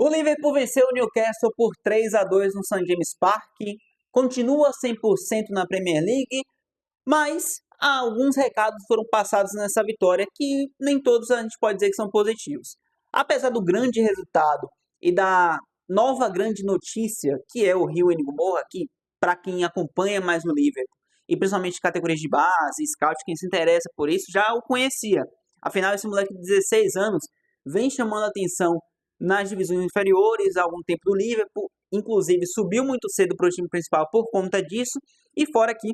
O Liverpool venceu o Newcastle por 3-2 no St. James Park, continua 100% na Premier League, mas alguns recados foram passados nessa vitória que nem todos a gente pode dizer que são positivos. Apesar do grande resultado e da nova grande notícia, que é o Rio Gomorrah, que para quem acompanha mais o Liverpool, e principalmente categorias de base, scout, quem se interessa por isso, já o conhecia. Afinal, esse moleque de 16 anos vem chamando a atenção nas divisões inferiores há algum tempo do Liverpool, inclusive subiu muito cedo para o time principal por conta disso, e fora que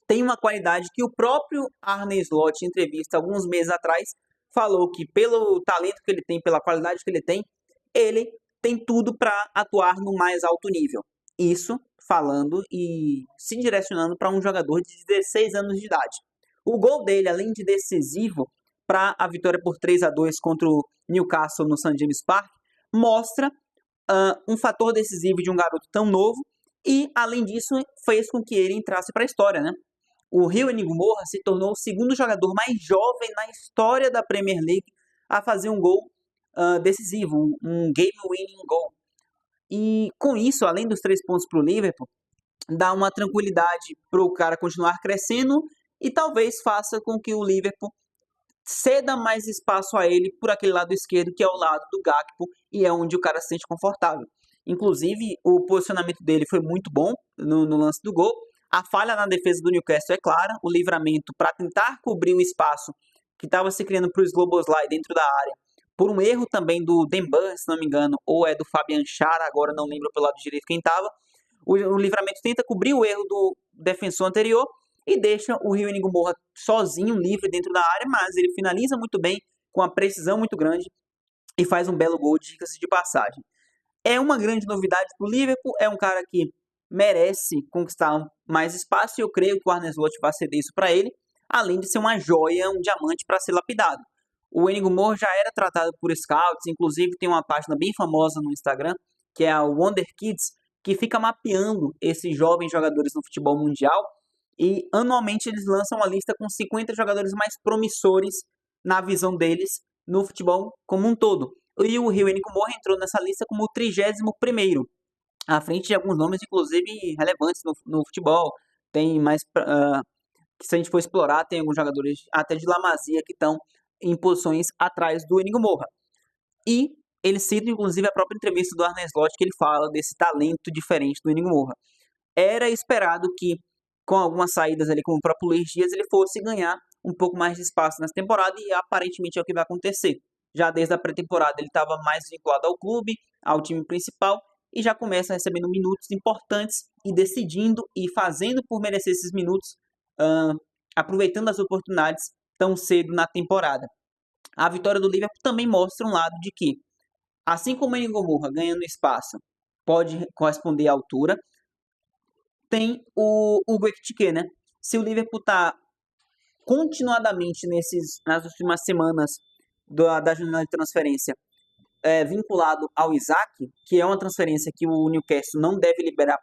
tem uma qualidade que o próprio Arne Slot, em entrevista alguns meses atrás, falou que pelo talento que ele tem, pela qualidade que ele tem tudo para atuar no mais alto nível. Isso falando e se direcionando para um jogador de 16 anos de idade. O gol dele, além de decisivo para a vitória por 3-2 contra o Newcastle no St. James Park, mostra um fator decisivo de um garoto tão novo e, além disso, fez com que ele entrasse para a história, né? O Rio Gomorrah se tornou o segundo jogador mais jovem na história da Premier League a fazer um gol decisivo, um game-winning goal. E com isso, além dos 3 pontos para o Liverpool, dá uma tranquilidade para o cara continuar crescendo e talvez faça com que o Liverpool ceda mais espaço a ele por aquele lado esquerdo, que é o lado do Gakpo, e é onde o cara se sente confortável. Inclusive, o posicionamento dele foi muito bom no lance do gol. A falha na defesa do Newcastle é clara, o livramento para tentar cobrir o espaço que estava se criando para o Szoboszlai dentro da área, por um erro também do Demban, se não me engano, ou é do Fabian Schär, agora não lembro pelo lado direito quem estava. O livramento tenta cobrir o erro do defensor anterior e deixa o Rio Gomorrah sozinho, livre dentro da área, mas ele finaliza muito bem, com uma precisão muito grande, e faz um belo gol, diga-se de passagem. É uma grande novidade para o Liverpool, é um cara que merece conquistar mais espaço e eu creio que o Arne Slot vai ceder isso para ele, além de ser uma joia, um diamante para ser lapidado. O Gomorrah já era tratado por scouts, inclusive tem uma página bem famosa no Instagram, que é a Wonder Kids, que fica mapeando esses jovens jogadores no futebol mundial e anualmente eles lançam uma lista com 50 jogadores mais promissores na visão deles no futebol como um todo. E o Rio Gomorrah entrou nessa lista como o 31º, à frente de alguns nomes, inclusive, relevantes no futebol. Tem mais, que se a gente for explorar, tem alguns jogadores até de La Masia que estão em posições atrás do Gomorrah. E ele cita, inclusive, a própria entrevista do Arne Slot, que ele fala desse talento diferente do Gomorrah. Era esperado que, com algumas saídas ali, como o próprio Luiz Dias, ele fosse ganhar um pouco mais de espaço nessa temporada e aparentemente é o que vai acontecer. Já desde a pré-temporada ele estava mais vinculado ao clube, ao time principal, e já começa recebendo minutos importantes e decidindo e fazendo por merecer esses minutos, aproveitando as oportunidades tão cedo na temporada. A vitória do Liverpool também mostra um lado de que, assim como o Gomorrah ganhando espaço pode corresponder à altura, tem o Ekitike, né? Se o Liverpool está continuadamente nas últimas semanas da janela de transferência vinculado ao Isaac, que é uma transferência que o Newcastle não deve liberar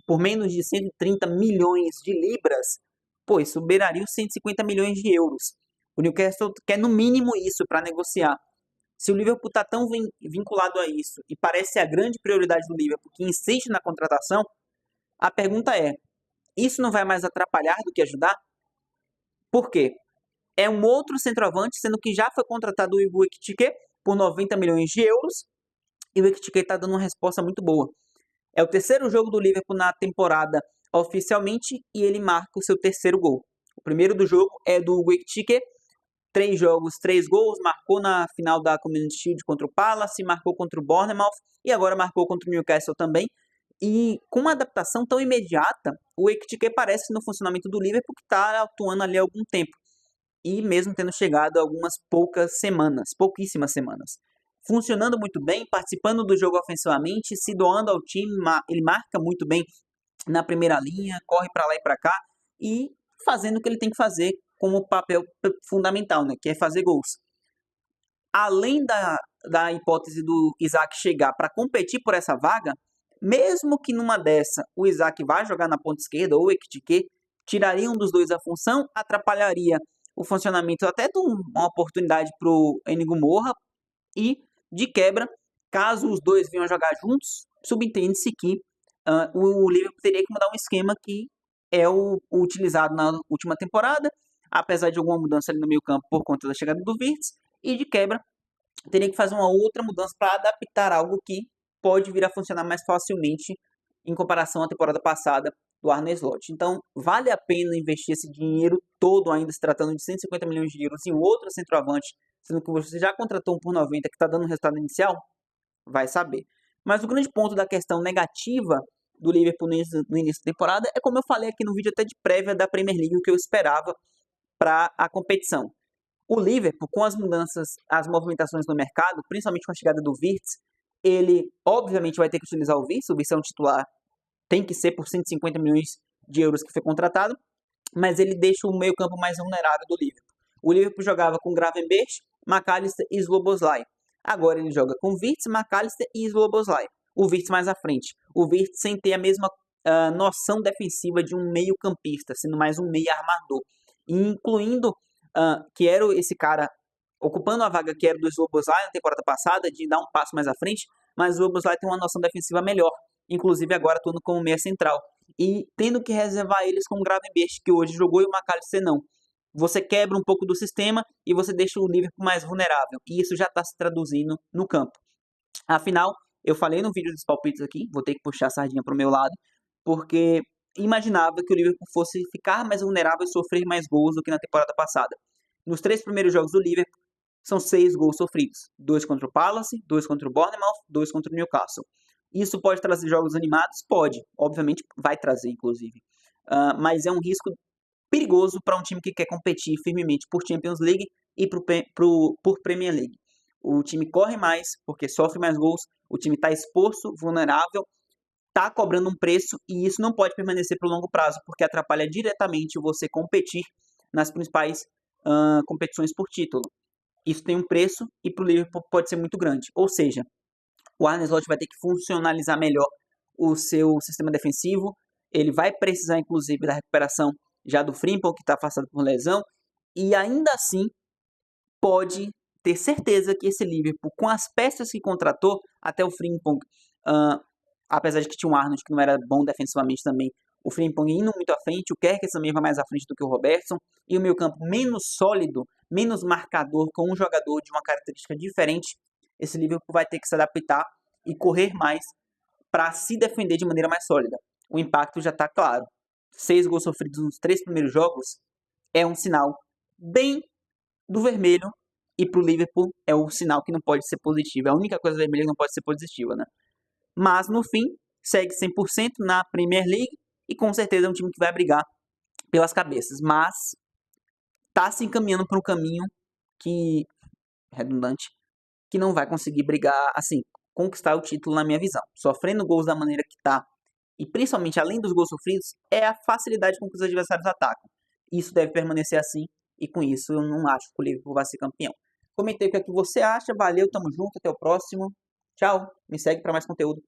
por menos de 130 milhões de libras, pô, isso beiraria os 150 milhões de euros. O Newcastle quer no mínimo isso para negociar. Se o Liverpool está tão vinculado a isso e parece a grande prioridade do Liverpool, que insiste na contratação, a pergunta é, isso não vai mais atrapalhar do que ajudar? Por quê? É um outro centroavante, sendo que já foi contratado o Ekitike por 90 milhões de euros, e o Ekitike está dando uma resposta muito boa. É o terceiro jogo do Liverpool na temporada oficialmente, e ele marca o seu terceiro gol. O primeiro do jogo é do Ekitike, 3 jogos, 3 gols, marcou na final da Community Shield contra o Palace, marcou contra o Bournemouth, e agora marcou contra o Newcastle também. E com uma adaptação tão imediata, o Ekitike parece no funcionamento do Liverpool que está atuando ali há algum tempo. E mesmo tendo chegado algumas pouquíssimas semanas. Funcionando muito bem, participando do jogo ofensivamente, se doando ao time, ele marca muito bem na primeira linha, corre para lá e para cá, e fazendo o que ele tem que fazer como papel fundamental, né, que é fazer gols. Além da hipótese do Isaac chegar para competir por essa vaga, mesmo que numa dessa o Isaac vá jogar na ponta esquerda ou o Ekitike, tiraria um dos dois a função, atrapalharia o funcionamento até de uma oportunidade para o Gomorrah e, de quebra, Caso os dois venham a jogar juntos, subentende-se que o Liverpool teria que mudar um esquema que é o utilizado na última temporada, apesar de alguma mudança ali no meio campo por conta da chegada do Wirtz, e de quebra teria que fazer uma outra mudança para adaptar algo que pode vir a funcionar mais facilmente em comparação à temporada passada do Arne Slot. Então, vale a pena investir esse dinheiro todo, ainda se tratando de 150 milhões de euros, em outro centroavante, sendo que você já contratou um por 90 que está dando um resultado inicial? Vai saber. Mas o grande ponto da questão negativa do Liverpool no início da temporada é, como eu falei aqui no vídeo até de prévia da Premier League, o que eu esperava para a competição. O Liverpool, com as mudanças, as movimentações no mercado, principalmente com a chegada do Wirtz, ele obviamente vai ter que utilizar o Wirtz é um titular, tem que ser por 150 milhões de euros que foi contratado, mas ele deixa o meio campo mais vulnerável do Liverpool. O Liverpool jogava com Gravenberch, McAllister e Szoboszlai. Agora ele joga com Wirtz, McAllister e Szoboszlai. O Wirtz mais à frente. O Wirtz sem ter a mesma noção defensiva de um meio campista, sendo mais um meio armador. Incluindo que era esse cara ocupando a vaga que era do Szoboszlai na temporada passada, de dar um passo mais à frente, mas o Szoboszlai tem uma noção defensiva melhor, inclusive agora atuando como meia central, e tendo que reservar eles com o Gravenberch, que hoje jogou, e o McAllister não. Você quebra um pouco do sistema e você deixa o Liverpool mais vulnerável, e isso já está se traduzindo no campo. Afinal, eu falei no vídeo dos palpites aqui, vou ter que puxar a sardinha para o meu lado, porque imaginava que o Liverpool fosse ficar mais vulnerável e sofrer mais gols do que na temporada passada. Nos 3 primeiros jogos do Liverpool, são 6 gols sofridos. 2 contra o Palace, 2 contra o Bournemouth, 2 contra o Newcastle. Isso pode trazer jogos animados? Pode. Obviamente vai trazer, inclusive. Mas é um risco perigoso para um time que quer competir firmemente por Champions League e por Premier League. O time corre mais porque sofre mais gols, o time está exposto, vulnerável, está cobrando um preço e isso não pode permanecer por longo prazo porque atrapalha diretamente você competir nas principais competições por título. Isso tem um preço e para o Liverpool pode ser muito grande. Ou seja, o Arne Slot vai ter que funcionalizar melhor o seu sistema defensivo. Ele vai precisar, inclusive, da recuperação já do Frimpong, que está afastado por lesão. E ainda assim, pode ter certeza que esse Liverpool, com as peças que contratou, até o Frimpong, apesar de que tinha um Arnold que não era bom defensivamente também, o Frimpong indo muito à frente, o Kerkez também vai mais à frente do que o Robertson, e o meio campo menos sólido, menos marcador, com um jogador de uma característica diferente, esse Liverpool vai ter que se adaptar e correr mais para se defender de maneira mais sólida. O impacto já está claro. 6 gols sofridos nos 3 primeiros jogos é um sinal bem do vermelho, e para o Liverpool é o sinal que não pode ser positivo. É a única coisa vermelha que não pode ser positiva, né? Mas no fim, segue 100% na Premier League e com certeza é um time que vai brigar pelas cabeças. Mas está se encaminhando para um caminho que, redundante, que não vai conseguir brigar, assim, conquistar o título na minha visão. Sofrendo gols da maneira que está, e principalmente além dos gols sofridos, é a facilidade com que os adversários atacam. Isso deve permanecer assim, e com isso eu não acho que o Liverpool vai ser campeão. Comentei o que é que você acha, valeu, tamo junto, até o próximo. Tchau, me segue para mais conteúdo.